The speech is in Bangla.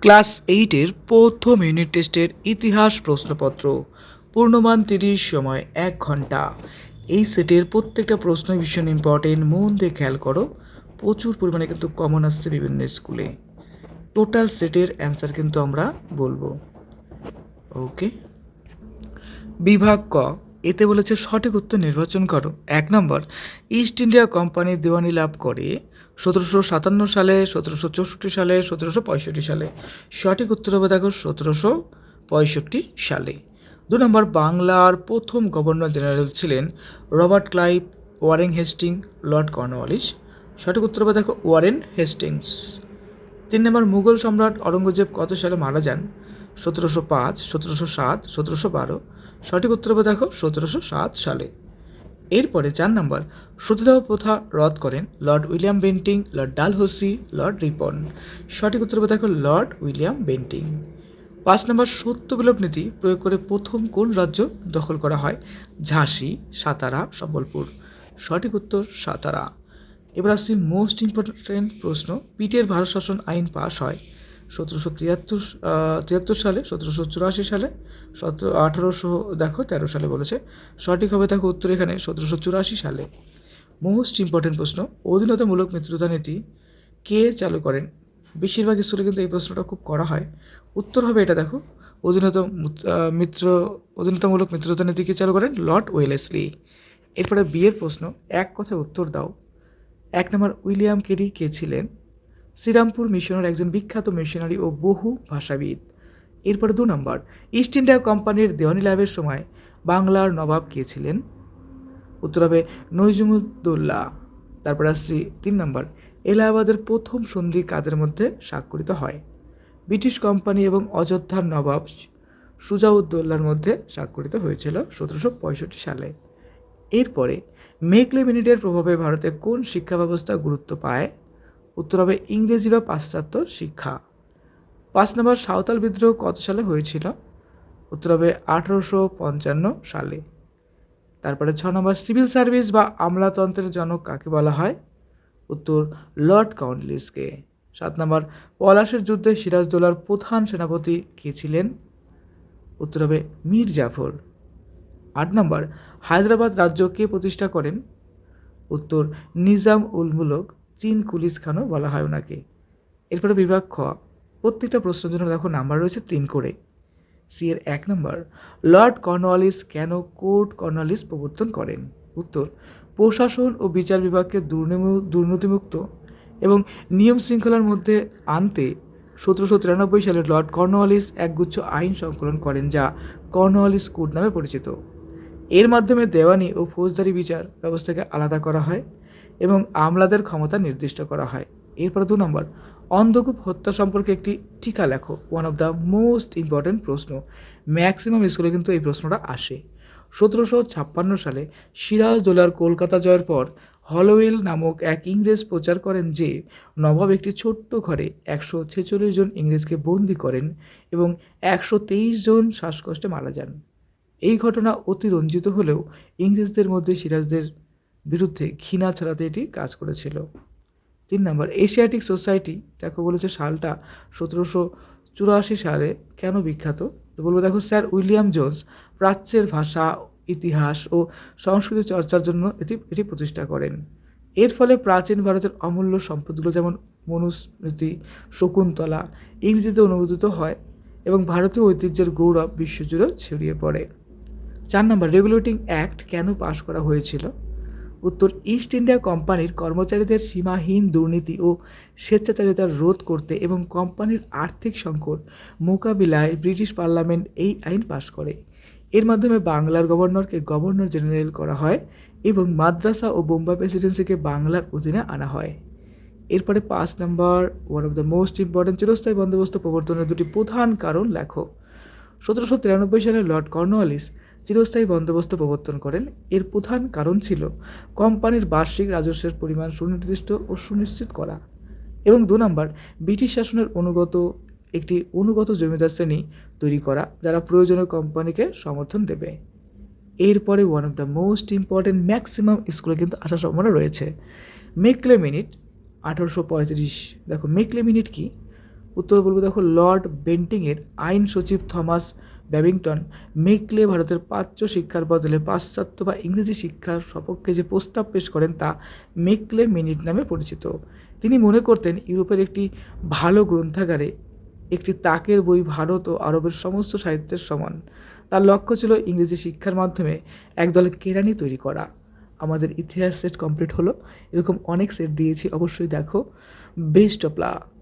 ক্লাস 8-এর প্রথম ইউনিট টেস্টের ইতিহাস প্রশ্নপত্র। পূর্ণমান 30, সময় 1 ঘন্টা। এই সেটের প্রত্যেকটা প্রশ্ন ভীষণ ইম্পর্টেন্ট, মন দিয়ে খেয়াল করো। প্রচুর পরিমাণে কিন্তু কমন আসছে বিভিন্ন স্কুলে। টোটাল সেটের অ্যান্সার কিন্তু আমরা বলবো। ওকে, বিভাগ ক, এতে বলেছে সঠিক উত্তর নির্বাচন করো। 1 নম্বর, ইস্ট ইন্ডিয়া কোম্পানি দেওয়ানি লাভ করে 1757 সালে, 1764 সালে, 1765 সালে। সঠিক উত্তর হবে দেখো 1765 সালে। 2 নম্বর, বাংলার প্রথম গভর্নর জেনারেল ছিলেন Robert Clive, Warren Hastings, Lord Cornwallis. সঠিক উত্তর হবে দেখো ওয়ারেন হেস্টিংস। 3 নম্বর, মুঘল সম্রাট অরঙ্গজেব কত সালে মারা যান? 1705, 1707, 1712। সঠিক উত্তর হবে দেখো 1707 সালে। এরপরে 4 নম্বর, সতীদাহ প্রথা রদ করেন Lord William Bentinck, Lord Dalhousie, Lord Ripon. সঠিক উত্তর হবে দেখো লর্ড উইলিয়াম বেন্টিং। 5 নম্বর, সত্য বিলোপ নীতি প্রয়োগ করে প্রথম কোন রাজ্য দখল করা হয়? ঝাঁসি, সাতারা, সম্বলপুর। সঠিক উত্তর সাতারা। এবার আসছি মোস্ট ইম্পর্টেন্ট প্রশ্ন। পিটের ভারত শাসন আইন পাস হয় 1773 সালে, 1784 সালে, 1813 সালে বলেছে। সঠিক হবে দেখো উত্তর এখানে 1784 সালে। মোস্ট ইম্পর্টেন্ট প্রশ্ন, অধীনতামূলক মিত্রতা নীতি কে চালু করেন? বেশিরভাগ স্কুলে কিন্তু এই প্রশ্নটা খুব করা হয়। উত্তর হবে এটা দেখো, অধীনতা মিত্র অধীনতামূলক মিত্রতা নীতি কে চালু করেন? Lord Wellesley. এরপরে বিয়ের প্রশ্ন, এক কথায় উত্তর দাও। 1 নম্বর, উইলিয়াম কেরি কে ছিলেন? শ্রীরামপুর মিশনের একজন বিখ্যাত মিশনারি ও বহু ভাষাবিদ। এরপরে 2 নম্বর, ইস্ট ইন্ডিয়া কোম্পানির দেওয়ানি লাভের সময় বাংলার নবাব কে ছিলেন? উত্তর হবে নইজুমুদ্দৌলা। তারপর আসছি 3 নম্বর, এলাহাবাদের প্রথম সন্ধি কাদের মধ্যে স্বাক্ষরিত হয়? ব্রিটিশ কোম্পানি এবং অযোধ্যার নবাব সুজাউদ্দৌলার মধ্যে স্বাক্ষরিত হয়েছিল 1765 সালে। এরপরে মেকলে মিনিটের প্রভাবে ভারতে কোন শিক্ষা ব্যবস্থা গুরুত্ব পায়? উত্তর হবে ইংরেজি বা পাশ্চাত্য শিক্ষা। 5 নম্বর, সাঁওতাল বিদ্রোহ কত সালে হয়েছিল? উত্তর হবে 1855 সালে। তারপরে 6 নম্বর, সিভিল সার্ভিস বা আমলাতন্ত্রের জনক কাকে বলা হয়? উত্তর লর্ড কর্নওয়ালিসকে। 7 নম্বর, পলাশের যুদ্ধে সিরাজদৌলার প্রধান সেনাপতি কে ছিলেন? উত্তর হবে মীর জাফর। 8 নম্বর, হায়দ্রাবাদ রাজ্য কে প্রতিষ্ঠা করেন? উত্তর নিজাম উল মুলক, চীন কুলিস খানও বলা হয় ওনাকে। এরপরে বিভাগ খ, প্রত্যেকটা প্রশ্নের জন্য দেখো নাম্বার রয়েছে 3 করে। সি এর 1 নম্বর, লর্ড কর্নওয়ালিস কেন কোর্ট কর্নওয়ালিস প্রবর্তন করেন? উত্তর প্রশাসন ও বিচার বিভাগকে দুর্নীতিমুক্ত এবং নিয়ম শৃঙ্খলার মধ্যে আনতে 1793 সালে লর্ড কর্নওয়ালিস একগুচ্ছ আইন সংকলন করেন, যা কর্নওয়ালিস কোড নামে পরিচিত। এর মাধ্যমে দেওয়ানি ও ফৌজদারি বিচার ব্যবস্থাকে আলাদা করা হয় এবং আমলাদের ক্ষমতা নির্দিষ্ট করা হয়। এরপর 2 নম্বর, অন্ধকূপ হত্যা সম্পর্কে একটি টিকা লেখো। One of the most important প্রশ্ন, ম্যাক্সিমাম স্কুলে কিন্তু এই প্রশ্নটা আসে। 1756 সালে সিরাজদৌলার কলকাতা জয়ের পর হলোওয়েল নামক এক ইংরেজ প্রচার করেন যে নবাব একটি ছোট্ট ঘরে 146 জন ইংরেজকে বন্দি করেন এবং 123 জন শ্বাসকষ্টে মারা যান। এই ঘটনা অতি রঞ্জিত হলেও ইংরেজদের মধ্যে সিরাজদের বিরুদ্ধে ঘৃণা ছড়াতে এটি কাজ করেছিল। 3 নম্বর, এশিয়াটিক সোসাইটি দেখো বলেছে সালটা 1784 সালে কেন বিখ্যাত? তো বলবো দেখো, স্যার উইলিয়াম জোন্স প্রাচ্যের ভাষা, ইতিহাস ও সংস্কৃতি চর্চার জন্য এটি প্রতিষ্ঠা করেন। এর ফলে প্রাচীন ভারতের অমূল্য সম্পদগুলো যেমন মনুস্মৃতি, শকুন্তলা ইংরেজিতে অনুবাদিত হয় এবং ভারতীয় ঐতিহ্যের গৌরব বিশ্বজুড়ে ছড়িয়ে পড়ে। 4 নম্বর, রেগুলেটিং অ্যাক্ট কেন পাশ করা হয়েছিল? উত্তর ইস্ট ইন্ডিয়া কোম্পানির কর্মচারীদের সীমাহীন দুর্নীতি ও স্বেচ্ছাচারিতা রোধ করতে এবং কোম্পানির আর্থিক সংকট মোকাবিলায় ব্রিটিশ পার্লামেন্ট এই আইন পাশ করে। এর মাধ্যমে বাংলার গভর্নরকে গভর্নর জেনারেল করা হয় এবং মাদ্রাসা ও বোম্বাই প্রেসিডেন্সিকে বাংলার অধীনে আনা হয়। এরপরে 5 number, one of the most important, চিরস্থায়ী বন্দোবস্ত প্রবর্তনের দুটি প্রধান কারণ লেখো। 1793 সালে লর্ড কর্নওয়ালিস চিরস্থায়ী বন্দোবস্ত প্রবর্তন করেন। এর প্রধান কারণ ছিল কোম্পানির বার্ষিক রাজস্বের পরিমাণ সুনির্দিষ্ট ও সুনিশ্চিত করা এবং 2 নম্বর, ব্রিটিশ শাসনের একটি অনুগত জমিদার শ্রেণী তৈরি করা, যারা প্রয়োজনীয় কোম্পানিকে সমর্থন দেবে। এরপরে one of the most important, maximum স্কুলে কিন্তু আসার সম্ভাবনা রয়েছে। মেকলে মিনিট 1835, দেখো মেকলে মিনিট কি? উত্তর বলবো দেখো লর্ড বেন্টিংয়ের আইন সচিব থমাস ব্যাবিংটন মেকলে ভারতের প্রাচ্য শিক্ষার বদলে পাশ্চাত্য বা ইংরেজি শিক্ষার সপক্ষে যে প্রস্তাব পেশ করেন তা মেকলে মিনিট নামে পরিচিত। তিনি মনে করতেন ইউরোপের একটি ভালো গ্রন্থাগারে একটি তাকের বই ভারত ও আরবের সমস্ত সাহিত্যের সমান। তার লক্ষ্য ছিল ইংরেজি শিক্ষার মাধ্যমে একদল কেরানি তৈরি করা। আমাদের ইতিহাস সেট কমপ্লিট হলো। এরকম অনেক সেট দিয়েছি, অবশ্যই দেখো। Best of luck.